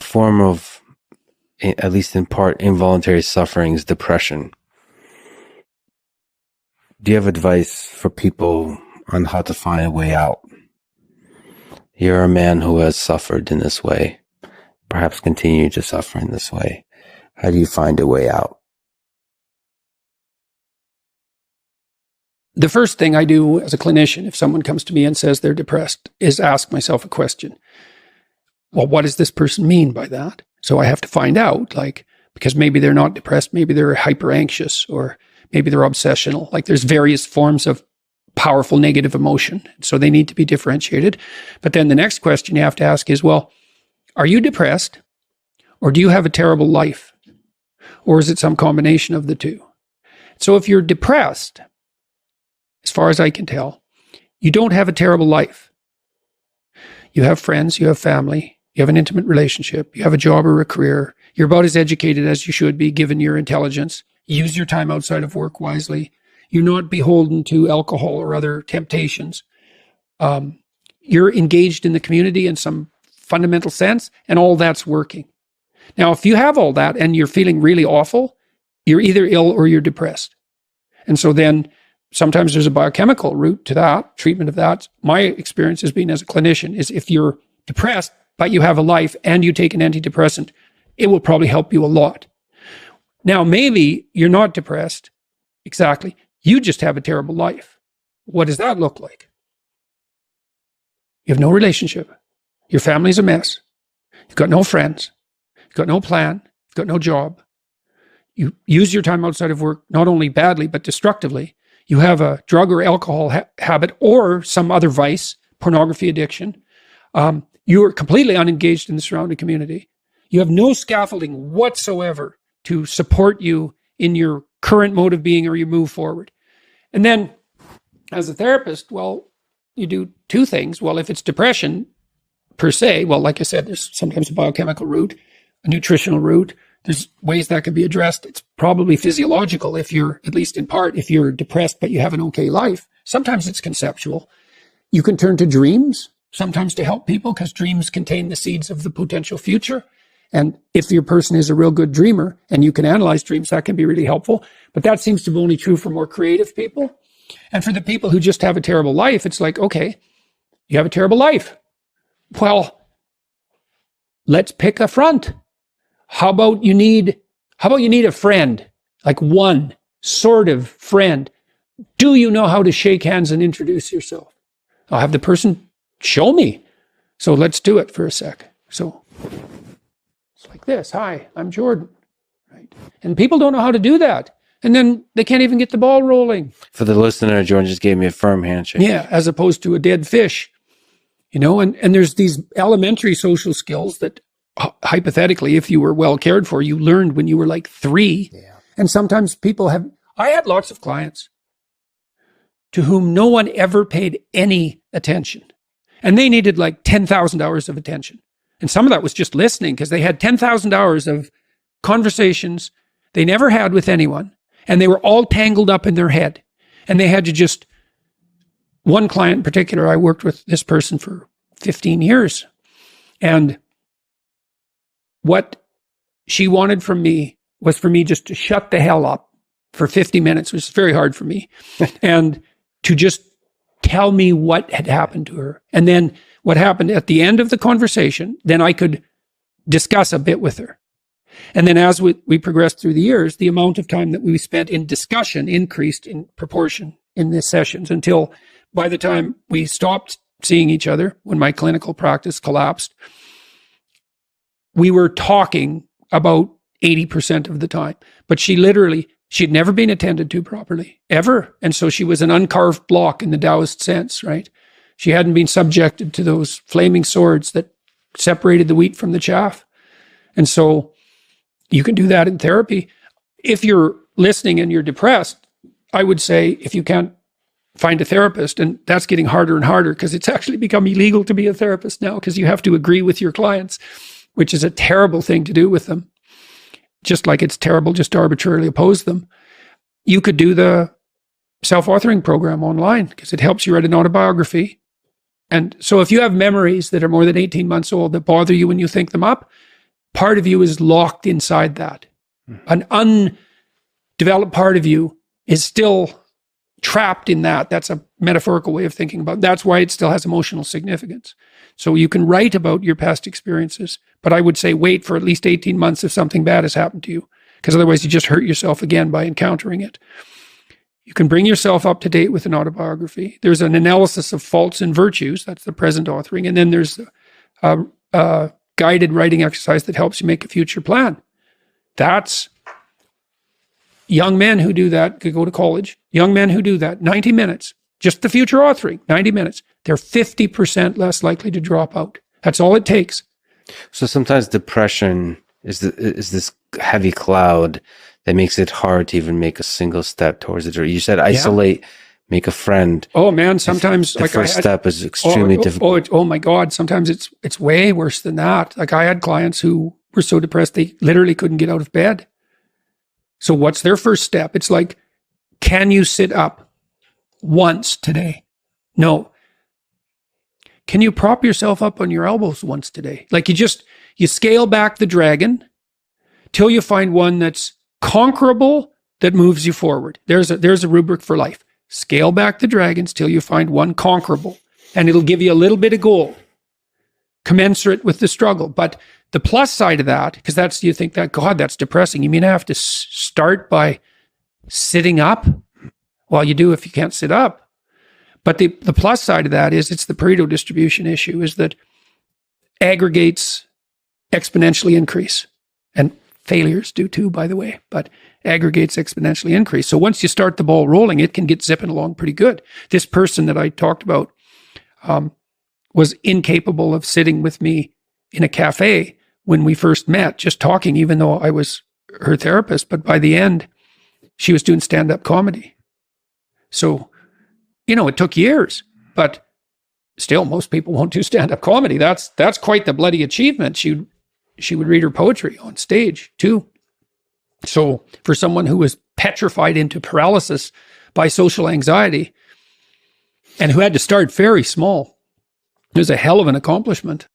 form of, at least in part, involuntary suffering is depression. Do you have advice for people on how to find a way out? You're a man who has suffered in this way, perhaps continue to suffer in this way. How do you find a way out? The first thing I do as a clinician, if someone comes to me and says they're depressed, is ask myself a question. Well, what does this person mean by that? So I have to find out, because maybe they're not depressed, maybe they're hyper anxious, or maybe they're obsessional. There's various forms of powerful negative emotion. So they need to be differentiated. But then the next question you have to ask is, well, are you depressed? Or do you have a terrible life? Or is it some combination of the two? So if you're depressed, as far as I can tell, you don't have a terrible life. You have friends, you have family, you have an intimate relationship, you have a job or a career. You're about as educated as you should be given your intelligence. Use your time outside of work wisely. You're not beholden to alcohol or other temptations. You're engaged in the community in some fundamental sense, and all that's working. Now, if you have all that and you're feeling really awful, you're either ill or you're depressed. And so then sometimes there's a biochemical route to that, treatment of that. My experience has been as a clinician is if you're depressed, but you have a life and you take an antidepressant, it will probably help you a lot. Now, maybe you're not depressed. Exactly. You just have a terrible life. What does that look like? You have no relationship. Your family's a mess. You've got no friends. You've got no plan. You've got no job. You use your time outside of work, not only badly, but destructively. You have a drug or alcohol habit or some other vice, pornography addiction. You are completely unengaged in the surrounding community. You have no scaffolding whatsoever to support you in your current mode of being or you move forward. And then as a therapist, well, you do two things. Well, if it's depression per se, well, like I said, there's sometimes a biochemical route, a nutritional route. There's ways that can be addressed. It's probably physiological if you're, at least in part, if you're depressed but you have an okay life. Sometimes it's conceptual. You can turn to dreams, sometimes to help people, because dreams contain the seeds of the potential future. And if your person is a real good dreamer and you can analyze dreams, that can be really helpful. But that seems to be only true for more creative people. And for the people who just have a terrible life, it's like, okay, you have a terrible life. Well, let's pick a front. How about you need a friend, like one sort of friend? Do you know how to shake hands and introduce yourself? I'll have the person show me. So let's do it for a sec. So it's like this. Hi, I'm Jordan. Right? And people don't know how to do that. And then they can't even get the ball rolling. For the listener, Jordan just gave me a firm handshake. Yeah, as opposed to a dead fish. And there's these elementary social skills that hypothetically, if you were well cared for, you learned when you were like 3. Yeah. And sometimes I had lots of clients to whom no one ever paid any attention. And they needed like 10,000 hours of attention. And some of that was just listening, because they had 10,000 hours of conversations they never had with anyone. And they were all tangled up in their head. And they had to one client in particular, I worked with this person for 15 years. And what she wanted from me was for me just to shut the hell up for 50 minutes, which is very hard for me, and to just tell me what had happened to her. And then what happened at the end of the conversation, then I could discuss a bit with her. And then as we progressed through the years, the amount of time that we spent in discussion increased in proportion in the sessions until by the time we stopped seeing each other, when my clinical practice collapsed, we were talking about 80% of the time. But she'd never been attended to properly, ever. And so she was an uncarved block in the Taoist sense, right? She hadn't been subjected to those flaming swords that separated the wheat from the chaff. And so you can do that in therapy. If you're listening and you're depressed, I would say if you can't find a therapist, and that's getting harder and harder because it's actually become illegal to be a therapist now because you have to agree with your clients, which is a terrible thing to do with them. Just like it's terrible just to arbitrarily oppose them. You could do the self-authoring program online because it helps you write an autobiography. And so if you have memories that are more than 18 months old that bother you when you think them up, part of you is locked inside that. An undeveloped part of you is still trapped in that. That's a metaphorical way of thinking about it. That's why it still has emotional significance. So you can write about your past experiences, but I would say wait for at least 18 months if something bad has happened to you, because otherwise you just hurt yourself again by encountering it. You can bring yourself up to date with an autobiography. There's an analysis of faults and virtues. That's the present authoring. And then there's a guided writing exercise that helps you make a future plan. That's young men who do that, could go to college. Young men who do that, 90 minutes, just the future authoring, 90 minutes. They're 50% less likely to drop out. That's all it takes. So sometimes depression is this heavy cloud that makes it hard to even make a single step towards it. Or you said isolate, make a friend. Oh man, sometimes the first step is extremely difficult. Oh my God, sometimes it's way worse than that. Like I had clients who were so depressed they literally couldn't get out of bed. So what's their first step? It's like, can you sit up once today? No. Can you prop yourself up on your elbows once today? Like you scale back the dragon till you find one that's conquerable, that moves you forward. There's a rubric for life. Scale back the dragons till you find one conquerable, and it'll give you a little bit of gold, commensurate with the struggle. But the plus side of that, because you think that, God, that's depressing. You mean I have to start by sitting up? Well, you do if you can't sit up. But the plus side of that is it's the Pareto distribution issue, is that aggregates exponentially increase. And failures do too, by the way, but aggregates exponentially increase. So once you start the ball rolling, it can get zipping along pretty good. This person that I talked about was incapable of sitting with me in a cafe when we first met, just talking, even though I was her therapist. But by the end, she was doing stand-up comedy. So, it took years, but still most people won't do stand-up comedy. That's quite the bloody achievement. She would read her poetry on stage too. So for someone who was petrified into paralysis by social anxiety and who had to start very small, it was a hell of an accomplishment.